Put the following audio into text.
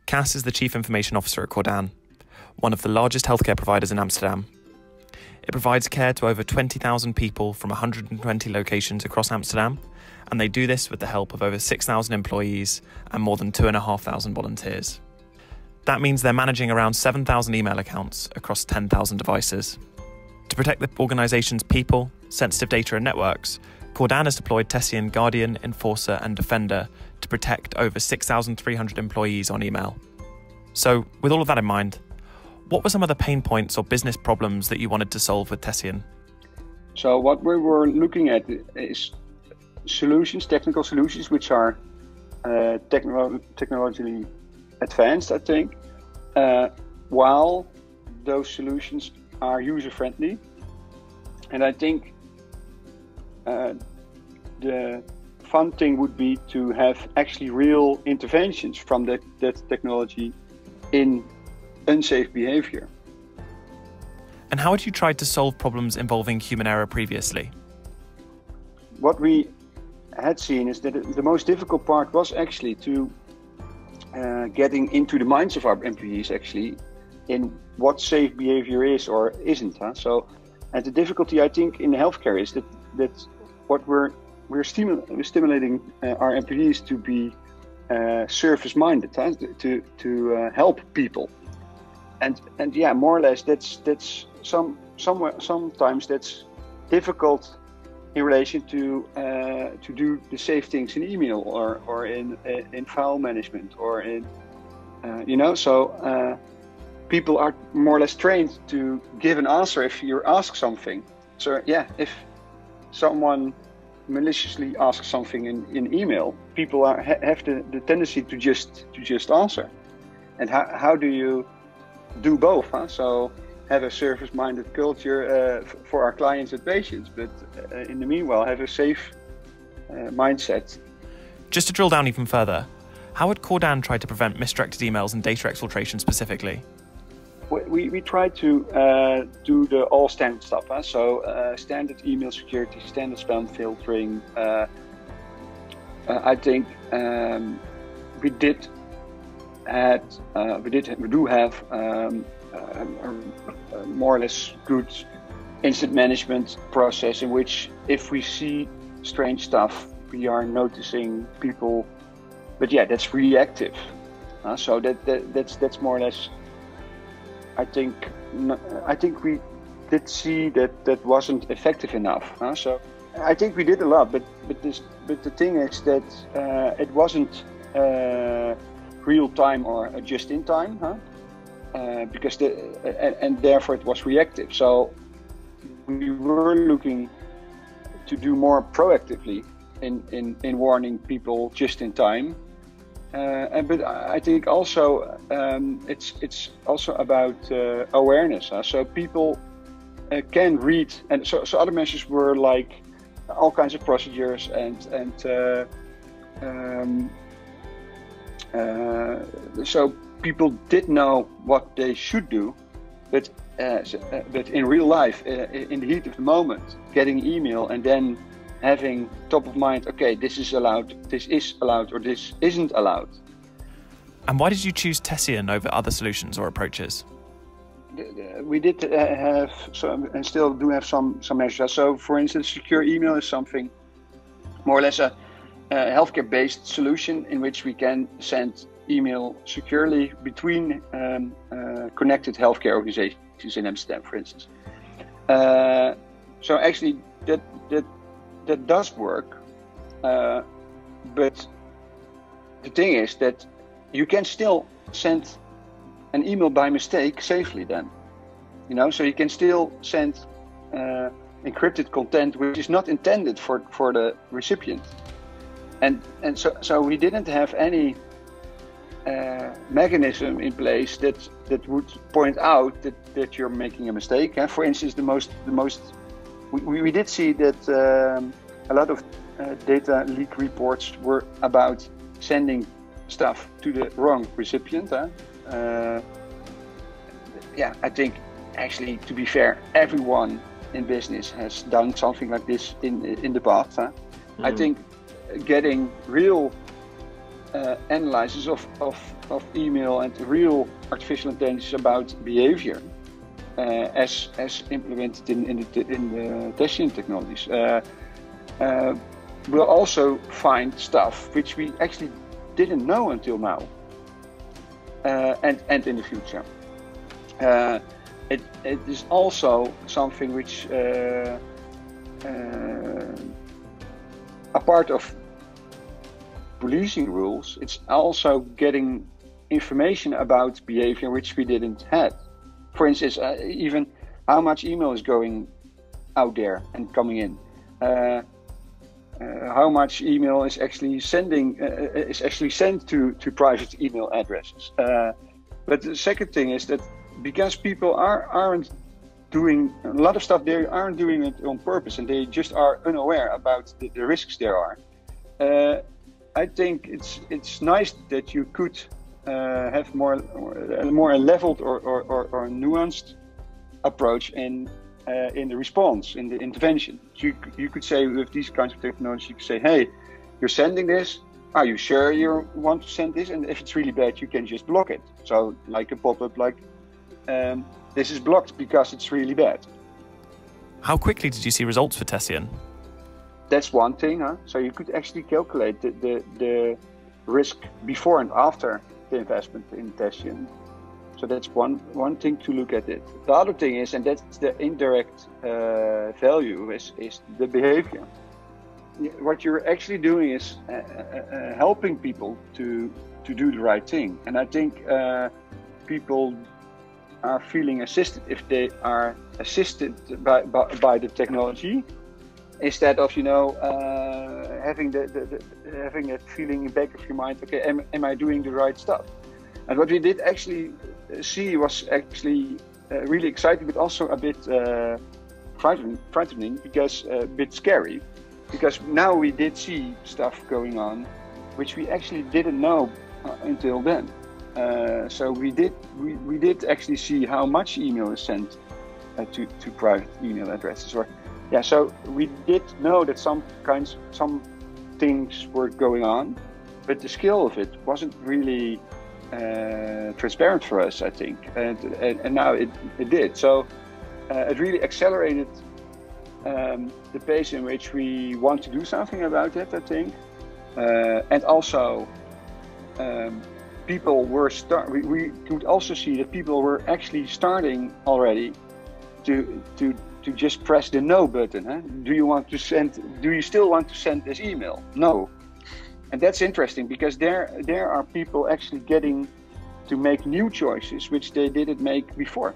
Cas is the Chief Information Officer at Cordaan, one of the largest healthcare providers in Amsterdam. It provides care to over 20,000 people from 120 locations across Amsterdam, and they do this with the help of over 6,000 employees and more than 2,500 volunteers. That means they're managing around 7,000 email accounts across 10,000 devices. To protect the organisation's people, sensitive data and networks, Cordaan has deployed Tessian Guardian, Enforcer and Defender to protect over 6,300 employees on email. So, with all of that in mind, what were some of the pain points or business problems that you wanted to solve with Tessian? So what we were looking at is solutions, technical solutions, which are technologically advanced, I think, while those solutions are user-friendly. And I think the fun thing would be to have actually real interventions from that technology in unsafe behavior. And how had you tried to solve problems involving human error previously? What we had seen is that the most difficult part was actually to getting into the minds of our employees actually in what safe behavior is or isn't. So, and the difficulty I think in healthcare is that what we're stimulating our employees to be service-minded, to help people. And yeah, more or less that's sometimes that's difficult in relation to do the safe things in email or in file management or in so people are more or less trained to give an answer if you're asked something. So yeah, if someone maliciously asks something in email, people have the tendency to just answer. And how do you do both? So have a service-minded culture for our clients and patients, but in the meanwhile have a safe mindset. Just to drill down even further, how had Cordaan tried to prevent misdirected emails and data exfiltration specifically? We try to do the all standard stuff. So standard email security, standard spam filtering. I think we do have a more or less good incident management process in which if we see strange stuff, we are noticing people. But yeah, that's reactive. So that's more or less. I think we did see that wasn't effective enough. So I think we did a lot, but the thing is that it wasn't real time or just in time, because and therefore it was reactive. So we were looking to do more proactively in warning people just in time. But I think also it's also about awareness. So people can read, and so other measures were like all kinds of procedures and so people did know what they should do, but in real life, in the heat of the moment, getting email and then having top of mind, okay, this is allowed, or this isn't allowed. And why did you choose Tessian over other solutions or approaches? We did have some, and still do have some measures. So, for instance, secure email is something more or less a healthcare-based solution in which we can send email securely between connected healthcare organizations in Amsterdam, for instance. So actually, that does work, but the thing is that you can still send an email by mistake safely then, so you can still send encrypted content which is not intended for the recipient, and so we didn't have any mechanism in place that would point out that you're making a mistake. For instance, we did see that a lot of data leak reports were about sending stuff to the wrong recipient. Yeah, I think actually, to be fair, everyone in business has done something like this in the past. I think getting real analysis of email and real artificial intelligence about behavior as implemented in the Tessian technologies. We'll also find stuff which we actually didn't know until now, and in the future. It is also something which a part of policing rules. It's also getting information about behavior which we didn't have. For instance, even how much email is going out there and coming in. How much email is actually sent to private email addresses. But the second thing is that because people aren't doing a lot of stuff, they aren't doing it on purpose, and they just are unaware about the risks there are. I think it's nice that you could have more leveled or nuanced approach in the response, in the intervention. So you could say with these kinds of technology, you could say, hey, you're sending this. Are you sure you want to send this? And if it's really bad, you can just block it. So like a pop-up, like this is blocked because it's really bad. How quickly did you see results for Tessian? That's one thing. So you could actually calculate the risk before and after the investment in Tessian. So that's one thing to look at it. The other thing is, and that's the indirect value, is the behavior. What you're actually doing is helping people to do the right thing. And I think people are feeling assisted if they are assisted by the technology, instead of having that feeling in the back of your mind. Okay, am I doing the right stuff? And what we did actually see was actually really exciting, but also a bit frightening, because a bit scary, because now we did see stuff going on which we actually didn't know until then. So we did actually see how much email is sent to private email addresses. So we did know that some things were going on, but the scale of it wasn't really transparent for us, I think, and now it did. So it really accelerated the pace in which we want to do something about it, I think, and also people were we could also see that people were actually starting already to just press the no button. Do you still want to send this email? No. And that's interesting, because there are people actually getting to make new choices which they didn't make before.